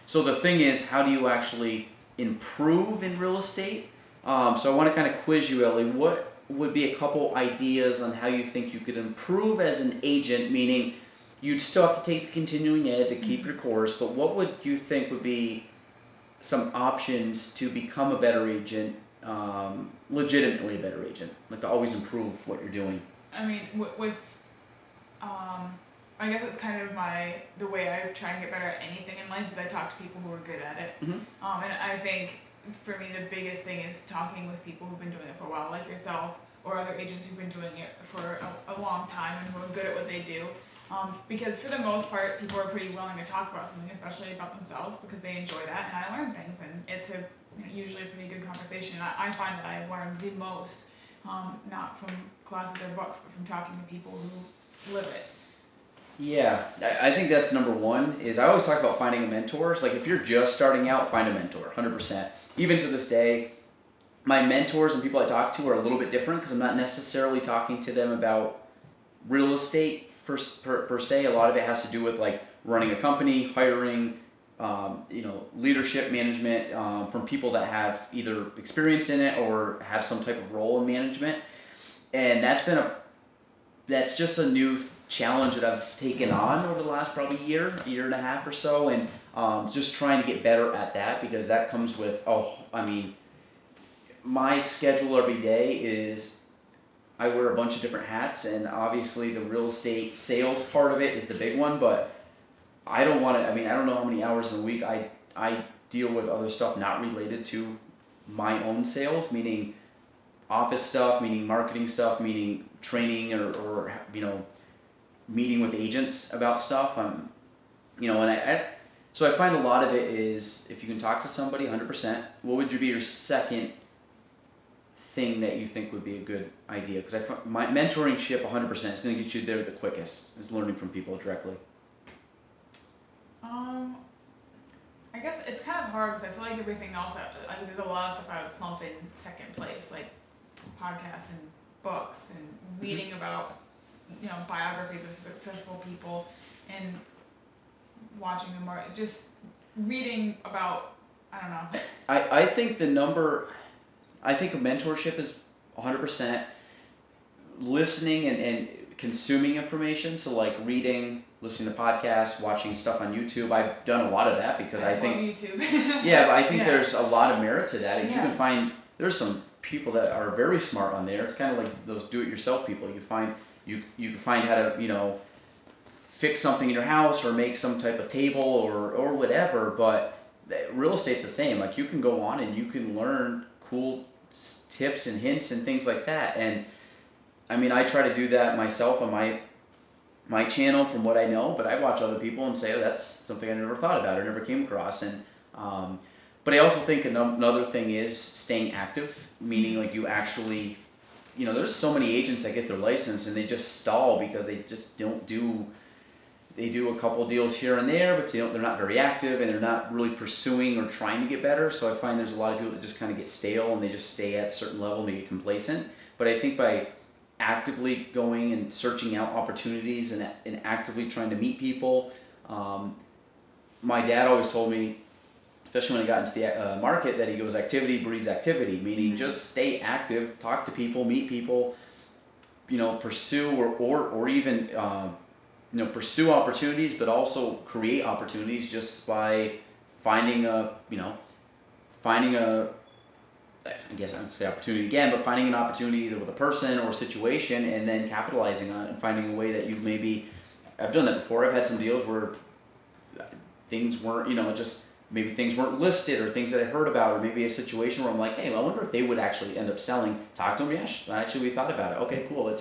So the thing is, how do you actually improve in real estate? So I want to kind of quiz you, Ellie. What would be a couple ideas on how you think you could improve as an agent? Meaning, you'd still have to take the continuing ed to keep your course, but what would you think would be some options to become a better agent, legitimately a better agent, like to always improve what you're doing? I mean, with I guess it's kind of the way I try and get better at anything in life is I talk to people who are good at it. And I think for me the biggest thing is talking with people who've been doing it for a while, like yourself or other agents who've been doing it for a long time and who are good at what they do. Because for the most part, people are pretty willing to talk about something, especially about themselves, because they enjoy that, and I learn things, and it's usually a pretty good conversation. I find that I learn the most, not from classes or books, but from talking to people who live it. Yeah, I think that's number one. Is I always talk about finding a mentor. It's like if you're just starting out, find a mentor, 100%. Even to this day, my mentors and people I talk to are a little bit different because I'm not necessarily talking to them about real estate per se. A lot of it has to do with like running a company, hiring, leadership management from people that have either experience in it or have some type of role in management. And that's just a new challenge that I've taken on over the last probably year and a half or so, and just trying to get better at that because that comes with my schedule every day is I wear a bunch of different hats, and obviously the real estate sales part of it is the big one, but I don't want to, I don't know how many hours in a week I deal with other stuff not related to my own sales, meaning office stuff, meaning marketing stuff, meaning training or meeting with agents about stuff. So I find a lot of it is if you can talk to somebody 100%, what would be your second thing that you think would be a good idea? Because I find my mentoring ship 100% is going to get you there the quickest, is learning from people directly. I guess it's kind of hard because I feel like everything else, there's a lot of stuff I would plump in second place, like podcasts and books and reading about, biographies of successful people and watching them, or just reading about, I don't know. I think I think a mentorship is 100% listening and consuming information. So like reading, listening to podcasts, watching stuff on YouTube. I've done a lot of that because I think YouTube. Yeah, but I think there's a lot of merit to that. If you Yeah. can find, there's some people that are very smart on there. It's kind of like those do-it-yourself people. You can find how to fix something in your house or make some type of table or whatever. But real estate's the same. Like you can go on and you can learn cool tips and hints and things like that. And I try to do that myself on my channel from what I know, but I watch other people and say, oh, that's something I never thought about or never came across. And but I also think another thing is staying active, meaning like you actually, there's so many agents that get their license and they just stall because they just don't do. They do a couple deals here and there, but they're not very active and they're not really pursuing or trying to get better. So I find there's a lot of people that just kind of get stale and they just stay at a certain level and they get complacent. But I think by actively going and searching out opportunities and actively trying to meet people, my dad always told me, especially when I got into the market, that he goes, activity breeds activity, meaning just stay active, talk to people, meet people, pursue or even pursue opportunities, but also create opportunities just by finding I guess I would say opportunity again, but finding an opportunity either with a person or a situation and then capitalizing on it and finding a way that I've done that before. I've had some deals where things weren't, just maybe things weren't listed or things that I heard about, or maybe a situation where I'm like, hey, I wonder if they would actually end up selling. Talk to them, yeah, actually we thought about it. Okay, cool,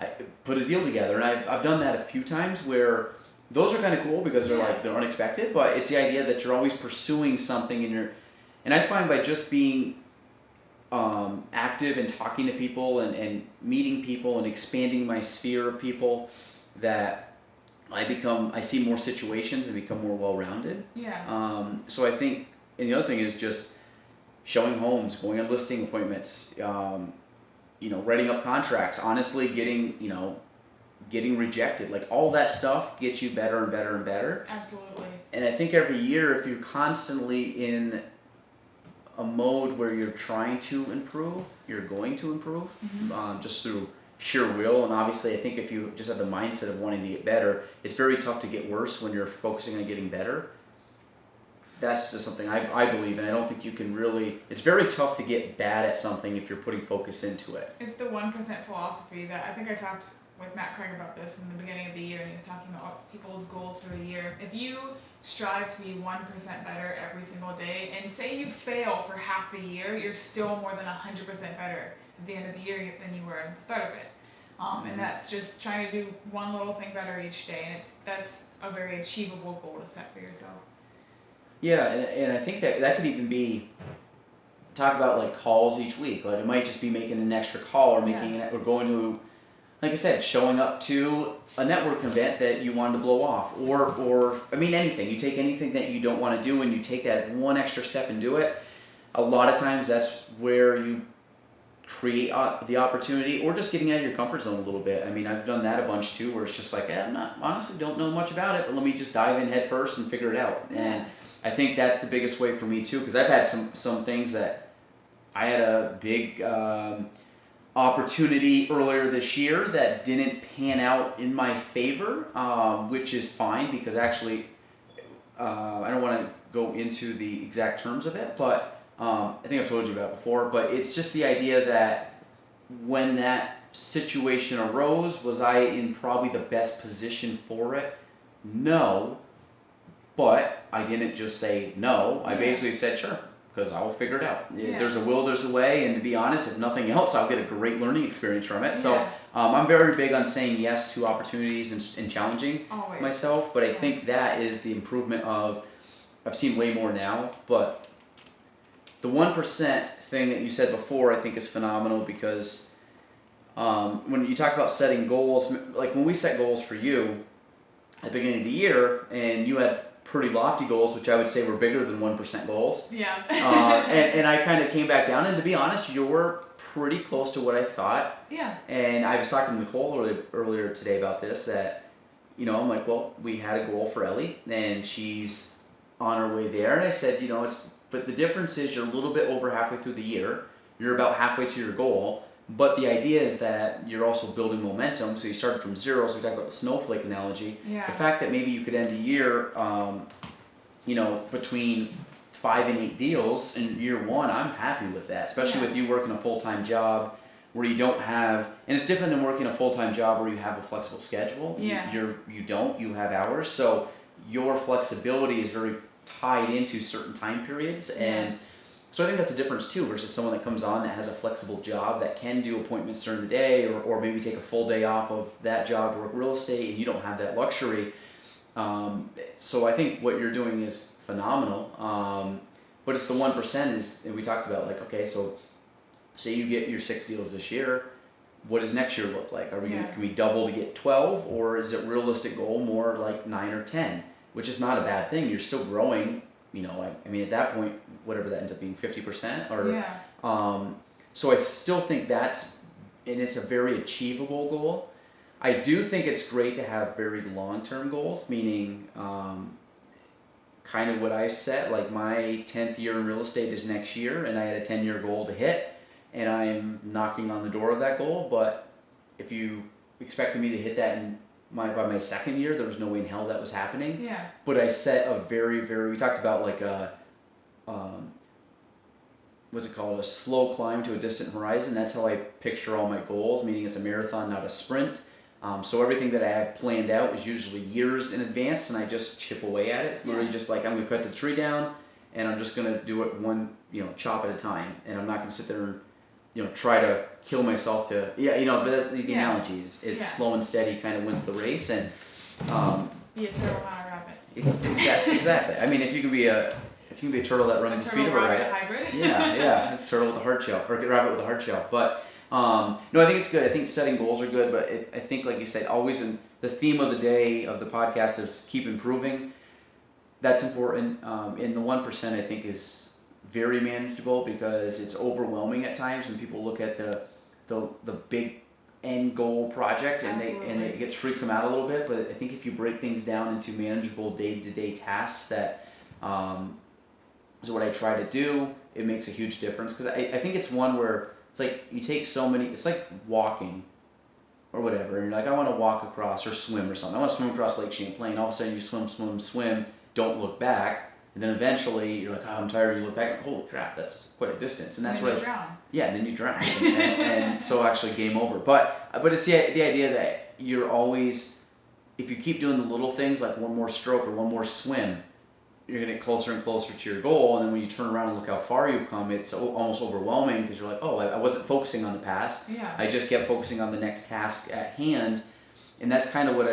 I put a deal together. And I've done that a few times where those are kind of cool because they're unexpected, but it's the idea that you're always pursuing something and I find by just being active and talking to people and meeting people and expanding my sphere of people that I see more situations and become more well-rounded. Yeah. So I think, and the other thing is just showing homes, going on listing appointments, writing up contracts, honestly getting, getting rejected. Like all that stuff gets you better and better and better. Absolutely. And I think every year, if you're constantly in a mode where you're trying to improve, you're going to improve, just through sheer will. And obviously, I think if you just have the mindset of wanting to get better, it's very tough to get worse when you're focusing on getting better. That's just something I believe in. I don't think you can really, it's very tough to get bad at something if you're putting focus into it. It's the 1% philosophy that I think I talked with Matt Craig about this in the beginning of the year, and he was talking about people's goals for the year. If you strive to be 1% better every single day, and say you fail for half the year, you're still more than 100% better at the end of the year than you were at the start of it. And that's just trying to do one little thing better each day, and that's a very achievable goal to set for yourself. Yeah, and I think that could even be, talk about like calls each week. Like it might just be making an extra call or or going to, like I said, showing up to a network event that you wanted to blow off, or I mean anything. You take anything that you don't want to do and you take that one extra step and do it. A lot of times that's where you create the opportunity, or just getting out of your comfort zone a little bit. I mean, I've done that a bunch too, where it's just like, I'm not, honestly don't know much about it, but let me just dive in head first and figure it out. And I think that's the biggest way for me too, because I've had some things that I had a big opportunity earlier this year that didn't pan out in my favor, which is fine because actually I don't want to go into the exact terms of it, but I think I've told you about it before, but it's just the idea that when that situation arose, was I in probably the best position for it? No. But I didn't just say no. I basically said, sure, because I will figure it out. If there's a will, there's a way. And to be honest, if nothing else, I'll get a great learning experience from it. So I'm very big on saying yes to opportunities and challenging myself. But I think that is the improvement of, I've seen way more now. But the 1% thing that you said before, I think is phenomenal because when you talk about setting goals, like when we set goals for you at the beginning of the year, and you had pretty lofty goals, which I would say were bigger than 1% goals. Yeah. And I kind of came back down, and to be honest, you were pretty close to what I thought. Yeah. And I was talking to Nicole earlier today about this, that, you know, I'm like, well, we had a goal for Ellie, and she's on her way there. And I said, you know, but the difference is you're a little bit over halfway through the year. You're about halfway to your goal. But the idea is that you're also building momentum. So you started from zero. So we talked about the snowflake analogy. Yeah. The fact that maybe you could end the year, you know, between 5 and 8 deals in year one, I'm happy with that. Especially with you working a full-time job where you don't have, and it's different than working a full-time job where you have a flexible schedule. Yeah. You have hours. So your flexibility is very tied into certain time periods. And so I think that's the difference too, versus someone that comes on that has a flexible job that can do appointments during the day, or maybe take a full day off of that job to work real estate, and you don't have that luxury. So I think what you're doing is phenomenal. But it's the 1% is, and we talked about like, okay, so say you get your 6 deals this year, what does next year look like? Are we can we double to get 12, or is it realistic goal more like 9 or 10? Which is not a bad thing. You're still growing. You know, I mean, at that point, whatever that ends up being, 50%, or so I still think and it's a very achievable goal. I do think it's great to have very long-term goals, meaning kind of what I set, like my 10th year in real estate is next year, and I had a 10-year goal to hit, and I'm knocking on the door of that goal. But if you expected me to hit that by my second year, there was no way in hell that was happening. Yeah. But I set a we talked about like a, what's it called? A slow climb to a distant horizon. That's how I picture all my goals, meaning it's a marathon, not a sprint. So everything that I have planned out is usually years in advance, and I just chip away at it. It's literally just like, I'm going to cut the tree down, and I'm just going to do it one, chop at a time. And I'm not going to sit there and, try to kill myself to, but that's the analogy. It's slow and steady kind of wins the race. And be a turtle, not a rabbit. Exactly. I mean, if you can be a turtle that runs the speed of a rabbit. Hybrid. A turtle with a hard shell, or a rabbit with a hard shell. But no, I think it's good. I think setting goals are good, but I think, like you said, always the theme of the day of the podcast is keep improving. That's important. And the 1%, I think, is very manageable because it's overwhelming at times when people look at the big end goal project, and Absolutely. it gets freaks them out a little bit. But I think if you break things down into manageable day-to-day tasks that is what I try to do, it makes a huge difference. Because I think it's one where it's like you take so many, it's like walking or whatever, and you're like, I want to walk across or swim or something. I want to swim across Lake Champlain. All of a sudden you swim, don't look back, and then eventually you're like, oh, I'm tired. You look back, holy crap, that's quite a distance, and that's And then what you drown. yeah, then you drown, and so actually game over. But it's the idea that you're always, if you keep doing the little things like one more stroke or one more swim, you're gonna get closer and closer to your goal. And then when you turn around and look how far you've come, it's almost overwhelming because you're like, oh, I wasn't focusing on the past. Yeah. I just kept focusing on the next task at hand, and that's kind of what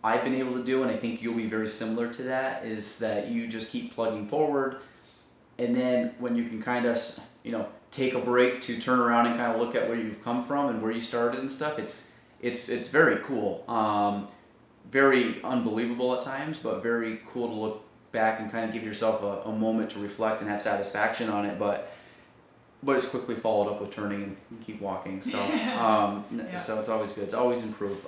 I've been able to do, and I think you'll be very similar to that. Is that you just keep plugging forward, and then when you can kind of take a break to turn around and kind of look at where you've come from and where you started and stuff, it's very cool. Very unbelievable at times, but very cool to look back and kind of give yourself a moment to reflect and have satisfaction on it. But it's quickly followed up with turning and keep walking. So Yeah. so it's always good. It's always improve.